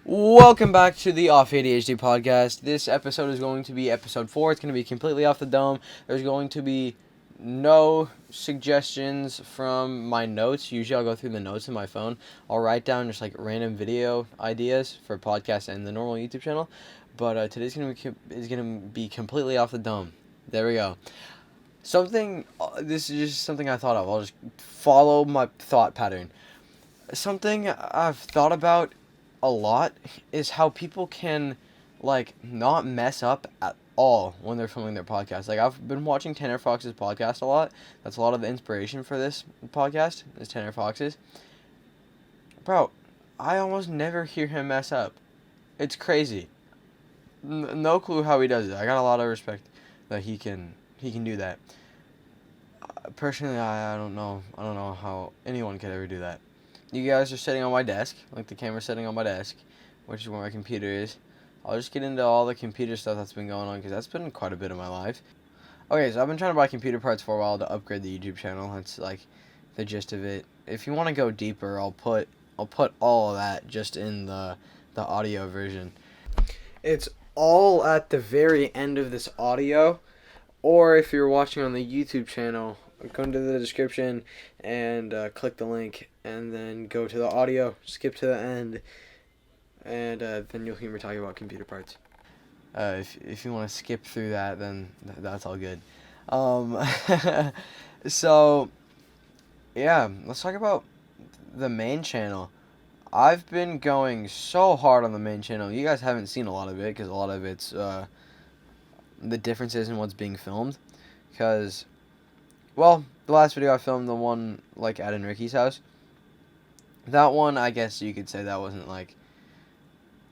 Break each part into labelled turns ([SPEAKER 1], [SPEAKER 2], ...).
[SPEAKER 1] Welcome back to the Off ADHD podcast. This episode is going to be episode 4. It's going to be completely off the dome. There's going to be no suggestions from my notes. Usually I'll go through the notes in my phone. I'll write down just like random video ideas for podcasts and the normal YouTube channel. But today's going to be completely off the dome. There we go. This is just something I thought of. I'll just follow my thought pattern. Something I've thought about a lot is how people can not mess up at all when they're filming their podcast. Like, I've been watching Tanner Fox's podcast a lot. That's a lot of the inspiration for this podcast is Tanner Fox's. Bro, I almost never hear him mess up. It's crazy. No clue how he does it. I got a lot of respect that he can do that. Personally, I don't know. I don't know how anyone could ever do that. You guys are sitting on my desk, like the camera's sitting on my desk, which is where my computer is. I'll just get into all the computer stuff that's been going on, because that's been quite a bit of my life. Okay, so I've been trying to buy computer parts for a while to upgrade the YouTube channel. That's like the gist of it. If you want to go deeper, I'll put all of that just in the audio version. It's all at the very end of this audio, or if you're watching on the YouTube channel, go into the description and click the link, and then go to the audio, skip to the end, and then you'll hear me talking about computer parts. If you want to skip through that, then that's all good. So, yeah, let's talk about the main channel. I've been going so hard on the main channel. You guys haven't seen a lot of it, because a lot of it's the differences in what's being filmed. Because, well, the last video I filmed, the one at in Ricky's house, that one, I guess you could say that wasn't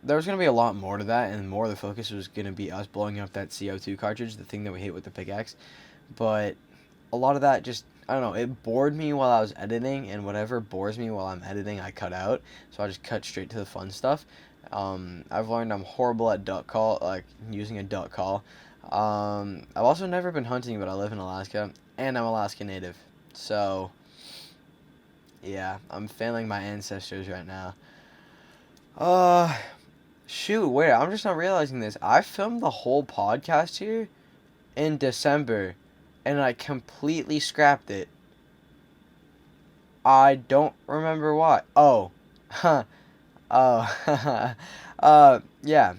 [SPEAKER 1] there was going to be a lot more to that, and more of the focus was going to be us blowing up that CO2 cartridge, the thing that we hit with the pickaxe. But a lot of that just, I don't know, it bored me while I was editing, and whatever bores me while I'm editing, I cut out. So I just cut straight to the fun stuff. I've learned I'm horrible at duck call, using a duck call. I've also never been hunting, but I live in Alaska, and I'm Alaska native. So, yeah, I'm failing my ancestors right now. Shoot, wait, I'm just not realizing this. I filmed the whole podcast here in December, and I completely scrapped it. I don't remember why. Oh, huh. Oh, yeah.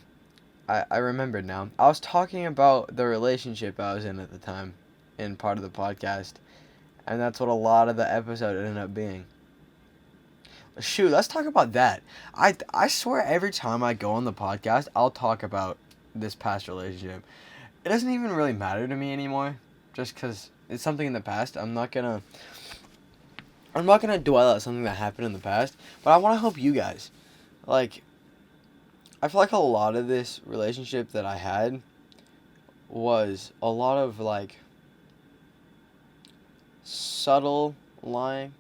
[SPEAKER 1] I remembered now. I was talking about the relationship I was in at the time in part of the podcast, and that's what a lot of the episode ended up being. Shoot, let's talk about that. I swear every time I go on the podcast, I'll talk about this past relationship. It doesn't even really matter to me anymore, just because it's something in the past. I'm not gonna dwell on something that happened in the past, but I want to help you guys. I feel like a lot of this relationship that I had was a lot of subtle lying.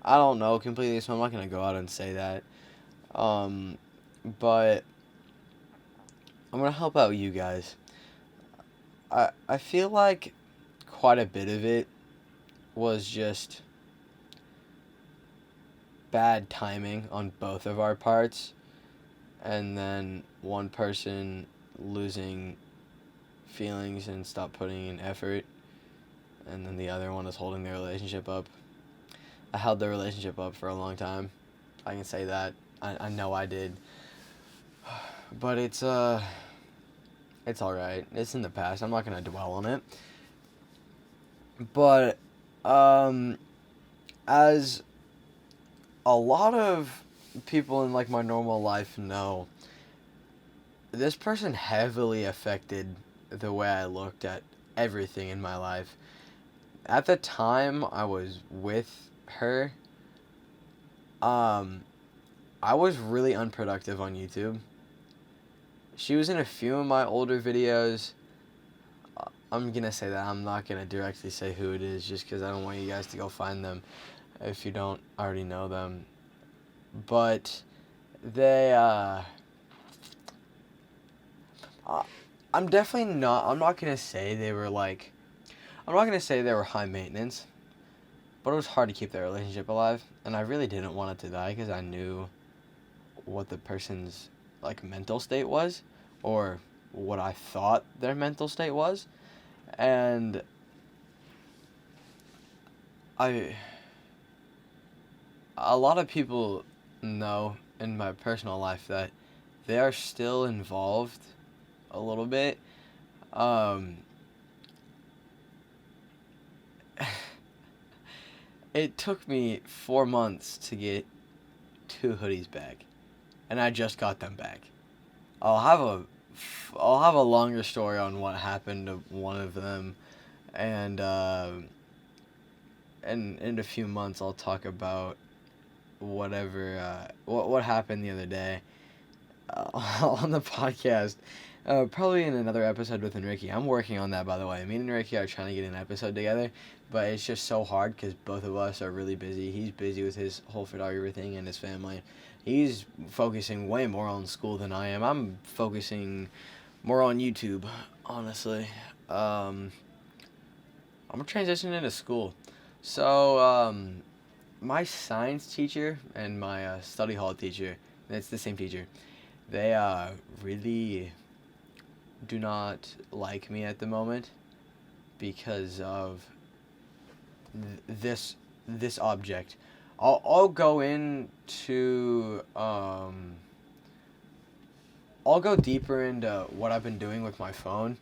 [SPEAKER 1] I don't know completely, so I'm not going to go out and say that. But I'm going to help out you guys. I feel like quite a bit of it was just bad timing on both of our parts, and then one person losing feelings and stop putting in effort, and then the other one is holding the relationship up. I held the relationship up for a long time. I can say that. I know I did. But it's alright. It's in the past. I'm not going to dwell on it. But, as a lot of people in my normal life know, this person heavily affected the way I looked at everything in my life. At the time I was with her, I was really unproductive on YouTube. She was in a few of my older videos. I'm gonna say that. I'm not gonna directly say who it is, just because I don't want you guys to go find them if you don't already know them. But they, I'm definitely not, I'm not gonna say they were high maintenance, but it was hard to keep their relationship alive, and I really didn't want it to die, because I knew what the person's like mental state was, or what I thought their mental state was. And I a lot of people know in my personal life that they are still involved a little bit. Um, it took me 4 months to get 2 hoodies back, and I just got them back. I'll have a I'll have a longer story on what happened to one of them, and and in a few months I'll talk about whatever what happened the other day on the podcast. Probably in another episode with Enrique. I'm working on that, by the way. Me and Enrique are trying to get an episode together, but it's just so hard because both of us are really busy. He's busy with his whole photography thing and his family. He's focusing way more on school than I am. I'm focusing more on YouTube, honestly. I'm transitioning into school. So, my science teacher and my study hall teacher, it's the same teacher, they really do not like me at the moment because of this object. I'll go into I'll go deeper into what I've been doing with my phone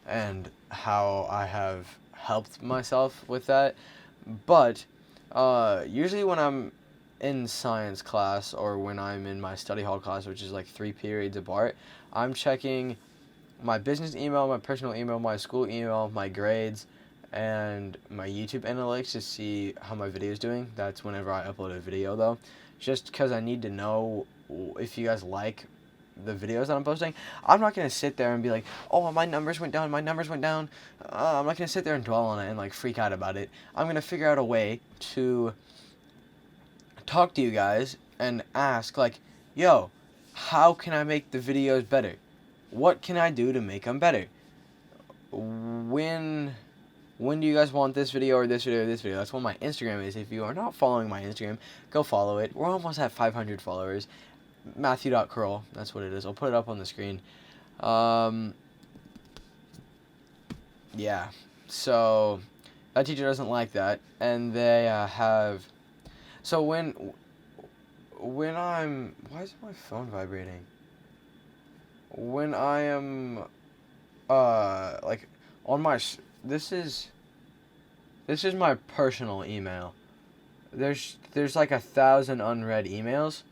[SPEAKER 1] and how I have helped myself with that. But usually when I'm in science class or when I'm in my study hall class, which is like 3 periods apart, I'm checking my business email, my personal email, my school email, my grades, and my YouTube analytics to see how my video is doing. That's whenever I upload a video, though. Just because I need to know if you guys like the videos that I'm posting. I'm not going to sit there and be like, oh, my numbers went down, my numbers went down. I'm not going to sit there and dwell on it and like freak out about it. I'm going to figure out a way to talk to you guys and ask like, yo, how can I make the videos better? What can I do to make them better? When do you guys want this video or this video or this video? That's what my Instagram is. If you are not following my Instagram, go follow it. We're almost at 500 followers. Matthew.krol, that's what it is. I'll put it up on the screen. Yeah. So that teacher doesn't like that, and they have. So when I'm, why is my phone vibrating? When I am, like on my, this is my personal email. There's like 1,000 unread emails.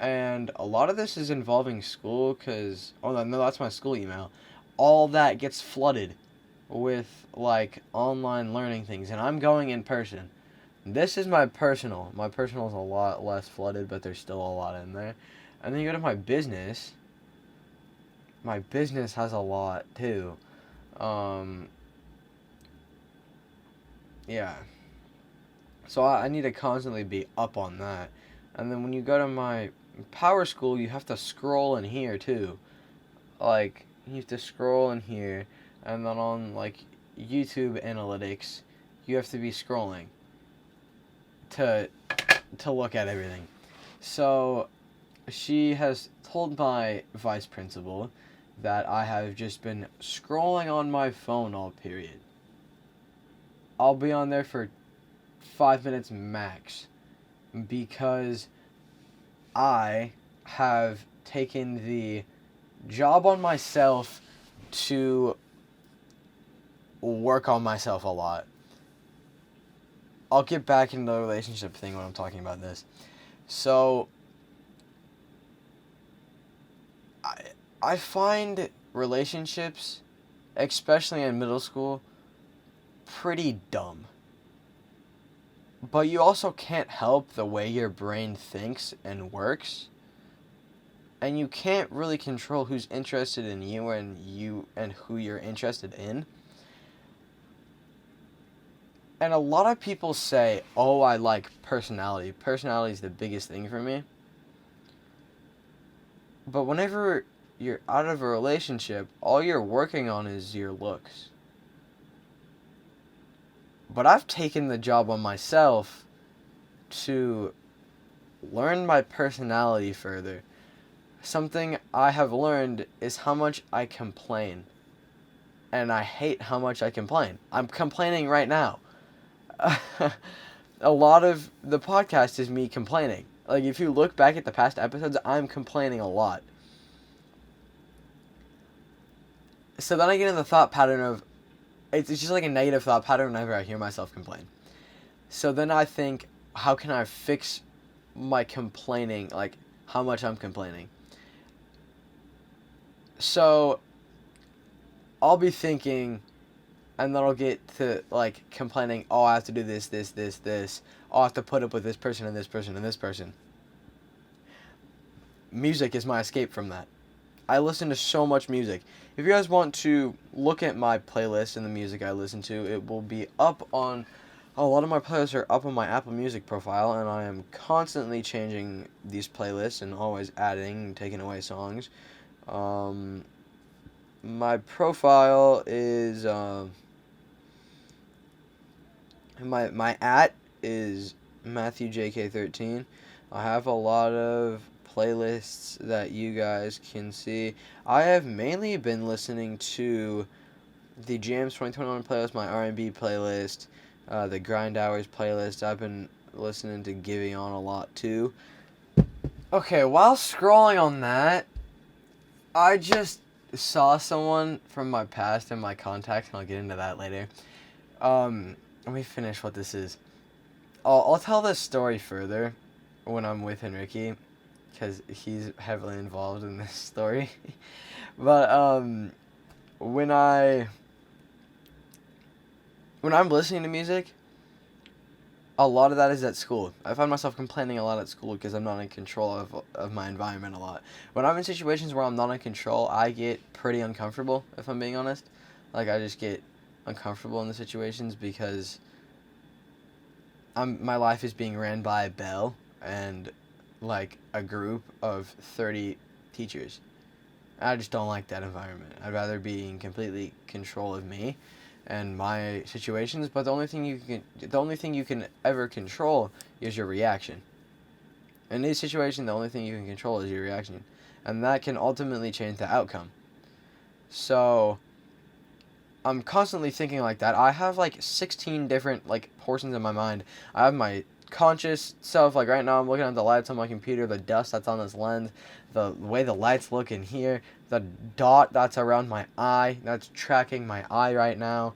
[SPEAKER 1] And a lot of this is involving school because, oh no, that's my school email. All that gets flooded with, like, online learning things. And I'm going in person. This is my personal. My personal is a lot less flooded, but there's still a lot in there. And then you go to my business. My business has a lot, too. Yeah. So I need to constantly be up on that. And then when you go to my Power School, you have to scroll in here too. Like, you have to scroll in here, and then on like YouTube analytics, you have to be scrolling to look at everything. So she has told my vice principal that I have just been scrolling on my phone all period. I'll be on there for 5 minutes max because I have taken the job on myself to work on myself a lot. I'll get back into the relationship thing when I'm talking about this. So, I find relationships, especially in middle school, pretty dumb. But you also can't help the way your brain thinks and works. And you can't really control who's interested in you and who you're interested in. And a lot of people say, oh, I like personality. Personality is the biggest thing for me. But whenever you're out of a relationship, all you're working on is your looks. But I've taken the job on myself to learn my personality further, something I have learned is how much I complain. And I hate how much I complain. I'm complaining right now. A lot of the podcast is me complaining. Like, if you look back at the past episodes, I'm complaining a lot. So then I get in the thought pattern of, it's just like a negative thought pattern whenever I hear myself complain. So then I think, how can I fix my complaining, like, how much I'm complaining? So, I'll be thinking, and then I'll get to, like, complaining, oh, I have to do this, this, this, this. Oh, I have to put up with this person and this person and this person. Music is my escape from that. I listen to so much music. If you guys want to look at my playlist and the music I listen to, it will be up on... A lot of my playlists are up on my Apple Music profile, and I am constantly changing these playlists and always adding and taking away songs. My profile is... My is Matthew.krol. I have a lot of playlists that you guys can see. I have mainly been listening to the Jams 2021 playlist, my R&B playlist, the Grind Hours playlist. I've been listening to Giving On a lot too. Okay, while scrolling on that, I just saw someone from my past in my contacts, and I'll get into that later. Let me finish what this is. I'll tell this story further when I'm with Enrique, because he's heavily involved in this story. But when I'm listening to music, a lot of that is at school. I find myself complaining a lot at school because I'm not in control of my environment a lot. When I'm in situations where I'm not in control, I get pretty uncomfortable, if I'm being honest. Like, I just get uncomfortable in the situations because my life is being ran by a bell and, like, a group of 30 teachers. I just don't like that environment. I'd rather be in completely control of me and my situations, but the only thing you can ever control is your reaction. In this situation, the only thing you can control is your reaction, and that can ultimately change the outcome. So I'm constantly thinking like that. I have like 16 different like portions in my mind. I have my conscious self, like right now I'm looking at the lights on my computer, the dust that's on this lens, the way the lights look in here, the dot that's around my eye, that's tracking my eye right now.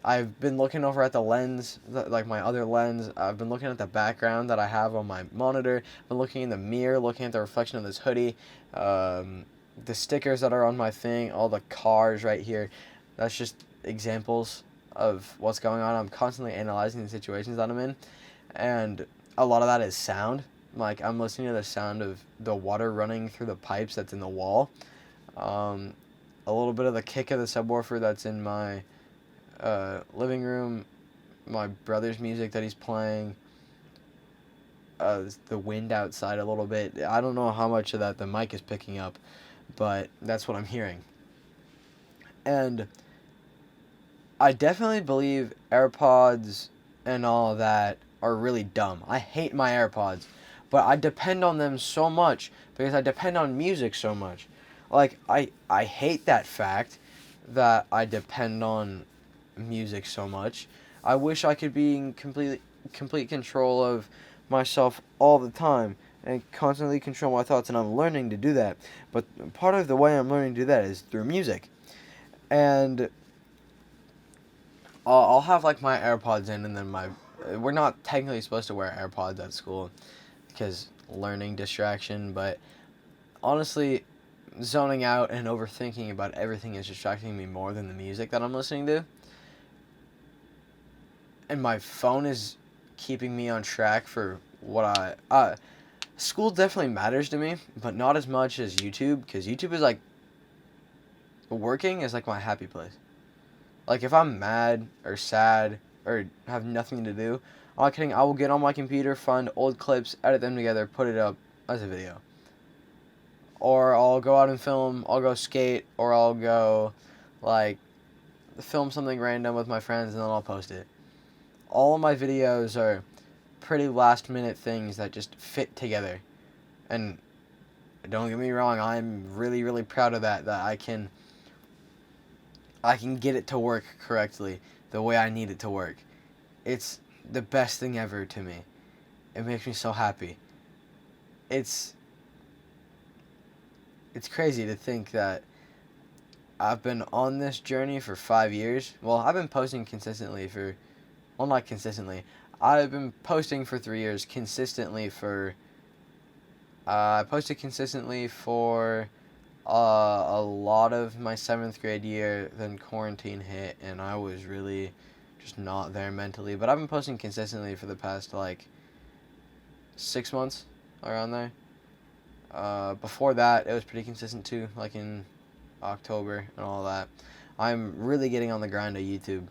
[SPEAKER 1] I've been looking over at the lens, like my other lens. I've been looking at the background that I have on my monitor. I've been looking in the mirror, looking at the reflection of this hoodie, the stickers that are on my thing, all the cars right here. That's just examples of what's going on. I'm constantly analyzing the situations that I'm in, and a lot of that is sound. Like, I'm listening to the sound of the water running through the pipes that's in the wall, a little bit of the kick of the subwoofer that's in my living room, my brother's music that he's playing, the wind outside a little bit. I don't know how much of that the mic is picking up, but that's what I'm hearing. And I definitely believe AirPods and all of that are really dumb. I hate my AirPods, but I depend on them so much because I depend on music so much. Like, I hate that fact that I depend on music so much. I wish I could be in complete control of myself all the time and constantly control my thoughts, and I'm learning to do that. But part of the way I'm learning to do that is through music. And I'll have like my AirPods in, and then we're not technically supposed to wear AirPods at school because learning distraction, but honestly, zoning out and overthinking about everything is distracting me more than the music that I'm listening to. And my phone is keeping me on track for what school definitely matters to me, but not as much as YouTube, because YouTube is like, working is like my happy place. Like, if I'm mad or sad or have nothing to do, I'm not kidding, I will get on my computer, find old clips, edit them together, put it up as a video. Or I'll go out and film, I'll go skate, or I'll go, like, film something random with my friends, and then I'll post it. All of my videos are pretty last-minute things that just fit together. And Don't get me wrong, I'm really, really proud of that I can get it to work correctly the way I need it to work. It's the best thing ever to me. It makes me so happy. It's crazy to think that I've been on this journey for 5 years. Well, I've been posting consistently for, well, not consistently. I've been posting for 3 years consistently for, I posted consistently for a lot of my 7th grade year. Then quarantine hit and I was really just not there mentally. But I've been posting consistently for the past, like, 6 months, around there. Before that, it was pretty consistent too, like in October and all that. I'm really getting on the grind of YouTube.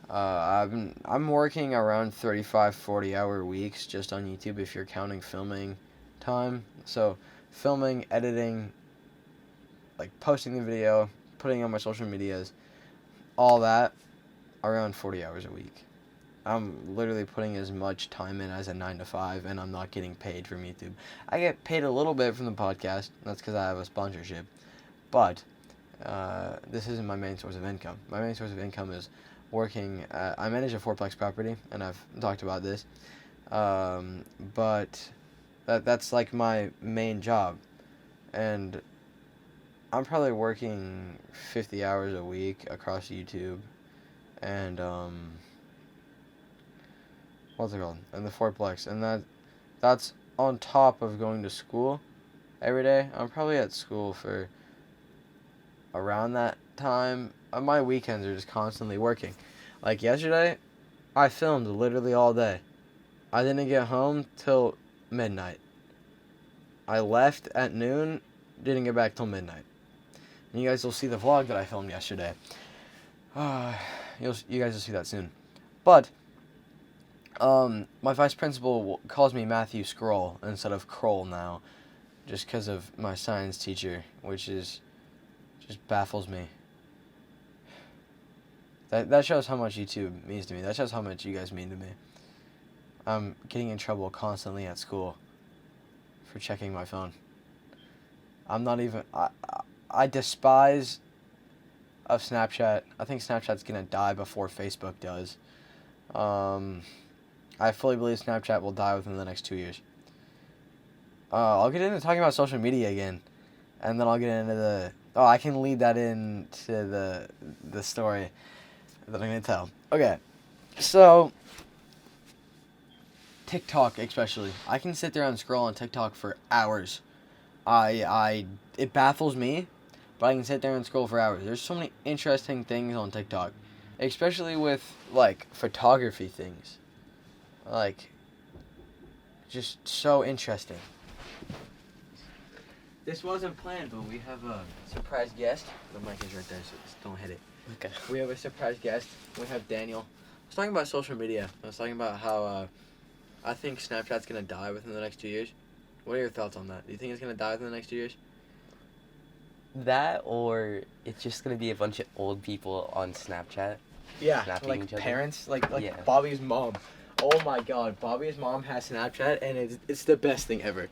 [SPEAKER 1] I'm working around 35, 40-hour weeks just on YouTube if you're counting filming time. So filming, editing, like posting the video, putting it on my social medias, all that, around 40 hours a week. I'm literally putting as much time in as a 9 to 5, and I'm not getting paid from YouTube. I get paid a little bit from the podcast. That's because I have a sponsorship. But this isn't my main source of income. My main source of income is working. I manage a fourplex property, and I've talked about this. But that's like my main job. And I'm probably working 50 hours a week across YouTube. And what's it called? And the fourplex. And that's on top of going to school every day. I'm probably at school for around that time. My weekends are just constantly working. Like yesterday, I filmed literally all day. I didn't get home till midnight. I left at noon, didn't get back till midnight. And you guys will see the vlog that I filmed yesterday. You guys will see that soon. But my vice principal calls me Matthew.krol instead of Krol now, just because of my science teacher, which just baffles me. That shows how much YouTube means to me. That shows how much you guys mean to me. I'm getting in trouble constantly at school for checking my phone. I'm not even... I despise of Snapchat. I think Snapchat's gonna die before Facebook does. I fully believe Snapchat will die within the next 2 years. I'll get into talking about social media again, and then I'll get into the... Oh, I can lead that into the story that I'm gonna tell. Okay, so TikTok especially. I can sit there and scroll on TikTok for hours. It baffles me, but I can sit there and scroll for hours. There's so many interesting things on TikTok, especially with like photography things. Like, just so interesting. This wasn't planned, but we have a surprise guest. The mic is right there, so just don't hit it.
[SPEAKER 2] Okay.
[SPEAKER 1] We have a surprise guest. We have Daniel. I was talking about social media. I was talking about how I think Snapchat's going to die within the next 2 years. What are your thoughts on that? Do you think it's going to die within the next 2 years?
[SPEAKER 2] That, or it's just going to be a bunch of old people on Snapchat.
[SPEAKER 1] Yeah,
[SPEAKER 2] snapping
[SPEAKER 1] like
[SPEAKER 2] each other.
[SPEAKER 1] parents, like
[SPEAKER 2] Yeah.
[SPEAKER 1] Bobby's mom. Oh my god, Bobby's mom has Snapchat, and it's the best thing ever.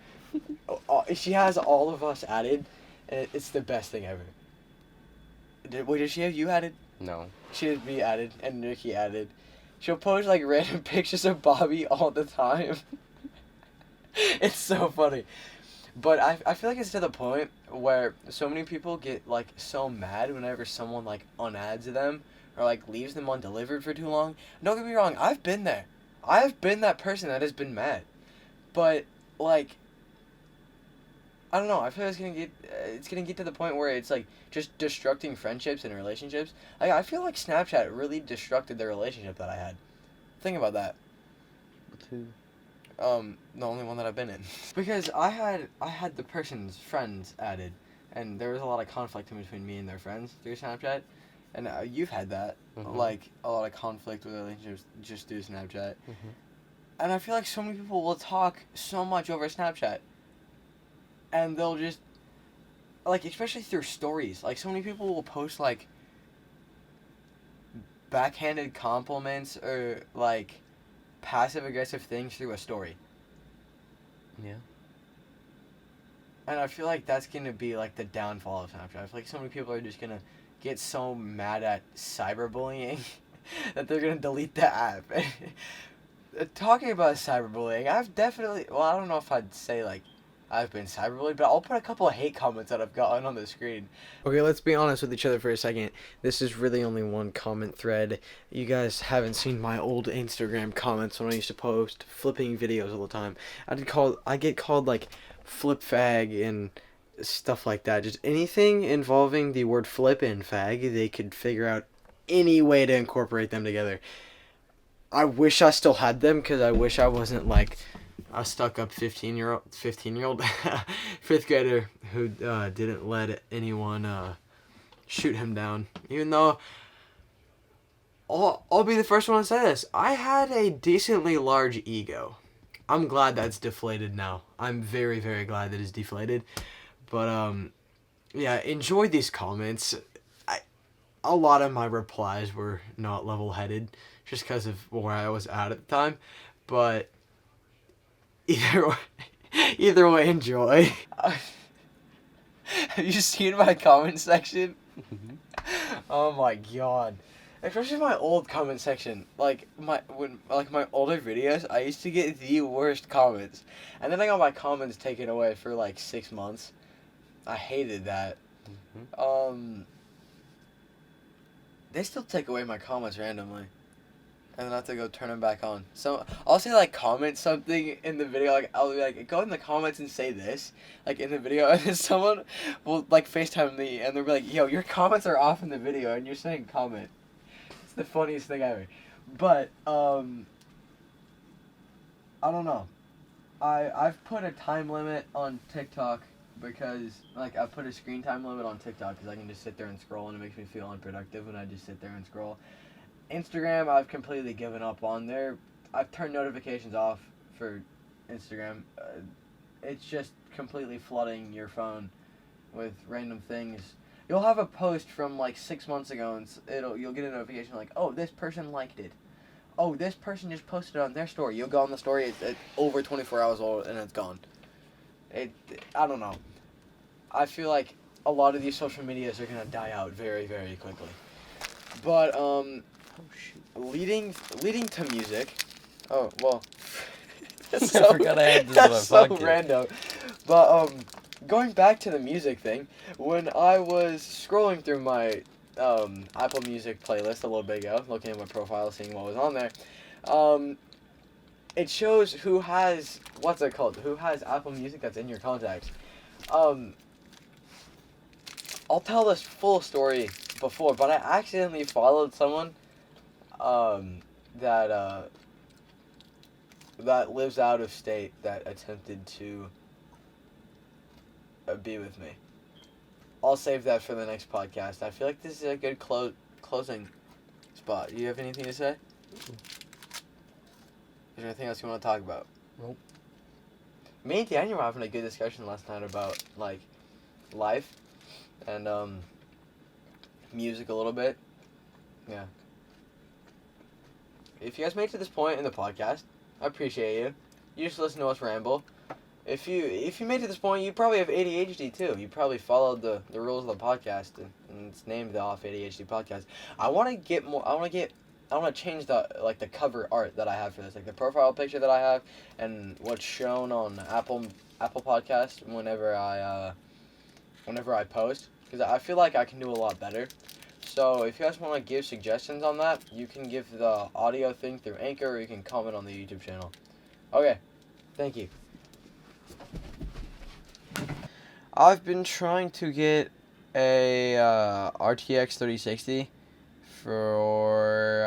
[SPEAKER 1] She has all of us added, and it's the best thing ever. Did she have you added?
[SPEAKER 2] No.
[SPEAKER 1] She had me added, and Nikki added. She'll post, like, random pictures of Bobby all the time. It's so funny. But I feel like it's to the point where so many people get, like, so mad whenever someone, like, unadds them or, like, leaves them undelivered for too long. Don't get me wrong, I've been there. I've been that person that has been mad. But, like, I don't know. I feel like it's gonna get to the point where it's like just destructing friendships and relationships. I feel like Snapchat really destructed the relationship that I had. Think about that.
[SPEAKER 2] With who?
[SPEAKER 1] The only one that I've been in. Because I had the person's friends added, and there was a lot of conflict in between me and their friends through Snapchat. And you've had that, like a lot of conflict with relationships just through Snapchat. And I feel like so many people will talk so much over Snapchat. And they'll just, like, especially through stories. Like, so many people will post, like, backhanded compliments or, like, passive-aggressive things through a story.
[SPEAKER 2] Yeah.
[SPEAKER 1] And I feel like that's going to be, like, the downfall of Snapchat. I feel like so many people are just going to get so mad at cyberbullying that they're going to delete the app. Talking about cyberbullying, I've definitely... Well, I don't know if I'd say, like, I've been cyberbullied, but I'll put a couple of hate comments that I've gotten on the screen. Okay, let's be honest with each other for a second. This is really only one comment thread. You guys haven't seen my old Instagram comments when I used to post flipping videos all the time. I get called, like, flip fag and stuff like that. Just anything involving the word flip and fag, they could figure out any way to incorporate them together. I wish I still had them, because I wish I wasn't, like, a stuck-up 15-year-old fifth grader who didn't let anyone shoot him down. Even though, I'll be the first one to say this, I had a decently large ego. I'm glad that's deflated now. I'm very, very glad that it's deflated. But, yeah, enjoy these comments. A lot of my replies were not level-headed, just because of where I was at the time. But either way, enjoy. Have you seen my comment section? Oh my god. Especially my old comment section. Like my older videos, I used to get the worst comments. And then I got my comments taken away for like 6 months. I hated that. They still take away my comments randomly. And then I have to go turn them back on. So I'll say, like, comment something in the video. Like, I'll be like, go in the comments and say this, like, in the video. And then someone will, like, FaceTime me. And they'll be like, yo, your comments are off in the video. And you're saying comment. It's the funniest thing ever. But, I don't know. I've put a time limit on TikTok because, like, I've put a screen time limit on TikTok because I can just sit there and scroll. And it makes me feel unproductive when I just sit there and scroll. Instagram, I've completely given up on there. I've turned notifications off for Instagram. It's just completely flooding your phone with random things. You'll have a post from like 6 months ago, and you'll get a notification like, oh, this person liked it. Oh, this person just posted it on their story. You'll go on the story, it's over 24 hours old, and it's gone. I don't know. I feel like a lot of these social medias are gonna die out very, very quickly. But leading to music. Oh well, that's so,
[SPEAKER 2] I forgot I had this
[SPEAKER 1] that's
[SPEAKER 2] on my
[SPEAKER 1] so
[SPEAKER 2] podcast.
[SPEAKER 1] random. But going back to the music thing, when I was scrolling through my Apple Music playlist a little bit ago, looking at my profile, seeing what was on there, it shows who has who has Apple Music that's in your contacts. I'll tell this full story before, but I accidentally followed someone that lives out of state that attempted to be with me. I'll save that for the next podcast. I feel like this is a good closing spot. Do you have anything to say? Is there anything else you want to talk about?
[SPEAKER 2] Nope.
[SPEAKER 1] Me and Daniel were having a good discussion last night about, like, life and music a little bit. Yeah. If you guys made it to this point in the podcast, I appreciate you. You just listen to us ramble. If you made it to this point, you probably have ADHD too. You probably followed the rules of the podcast, and it's named the Off ADHD podcast. I want to change the cover art that I have for this, like the profile picture that I have, and what's shown on Apple Podcast whenever I post, because I feel like I can do a lot better. So if you guys want to give suggestions on that, you can give the audio thing through Anchor, or you can comment on the YouTube channel. Okay, thank you. I've been trying to get a RTX 3060 for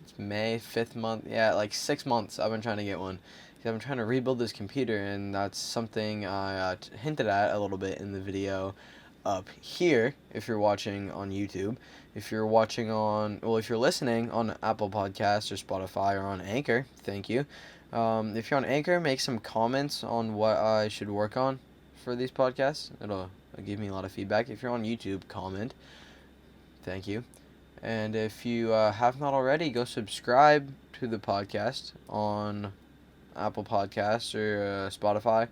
[SPEAKER 1] it's May 5th month. Yeah, like 6 months I've been trying to get one. I'm trying to rebuild this computer, and that's something I hinted at a little bit in the video up here if you're watching on YouTube. If you're watching if you're listening on Apple Podcasts or Spotify or on Anchor, thank you. If you're on Anchor, make some comments on what I should work on for these podcasts. It'll give me a lot of feedback. If you're on YouTube, comment. Thank you. And if you have not already, go subscribe to the podcast on Apple Podcasts or Spotify,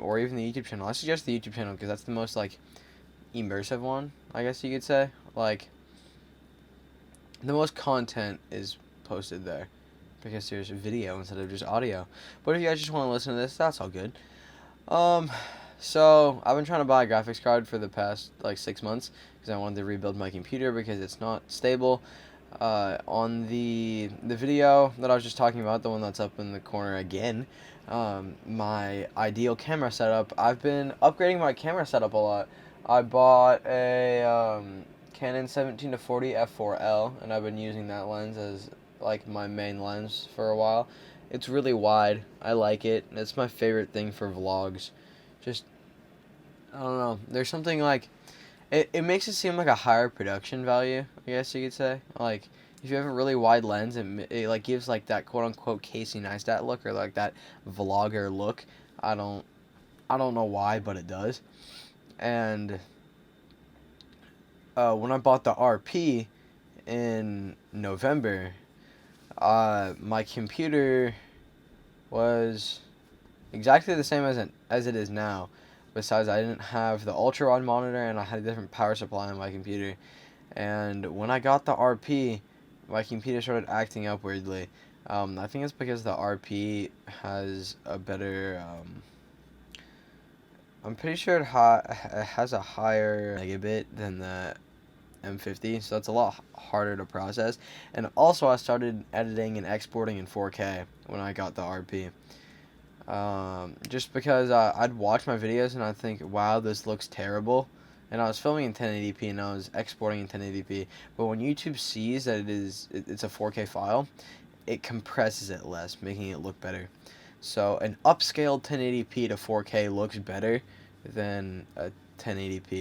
[SPEAKER 1] or even the YouTube channel. I suggest the YouTube channel because that's the most like immersive one, I guess you could say. Like, the most content is posted there because there's video instead of just audio. But if you guys just want to listen to this, that's all good. So I've been trying to buy a graphics card for the past like 6 months because I wanted to rebuild my computer because it's not stable. On the video that I was just talking about, the one that's up in the corner again, my ideal camera setup. I've been upgrading my camera setup a lot. I bought a Canon 17 to 40 f4L, and I've been using that lens as like my main lens for a while. It's really wide. I like it. It's my favorite thing for vlogs. Just, I don't know. There's something like it makes it seem like a higher production value, I guess you could say. Like, if you have a really wide lens, it like gives like that quote unquote Casey Neistat look, or like that vlogger look. I don't know why, but it does. And when I bought the RP in November, my computer was exactly the same as it is now. Besides, I didn't have the ultra wide monitor, and I had a different power supply on my computer. And when I got the RP, my computer started acting up weirdly. I think it's because the RP has a better. I'm pretty sure it has a higher megabit than the M50, so that's a lot harder to process. And also, I started editing and exporting in 4K when I got the RP. Just because I'd watch my videos and I'd think, wow, this looks terrible. And I was filming in 1080p and I was exporting in 1080p. But when YouTube sees that it's a 4K file, it compresses it less, making it look better. So an upscaled 1080p to 4K looks better than a 1080p.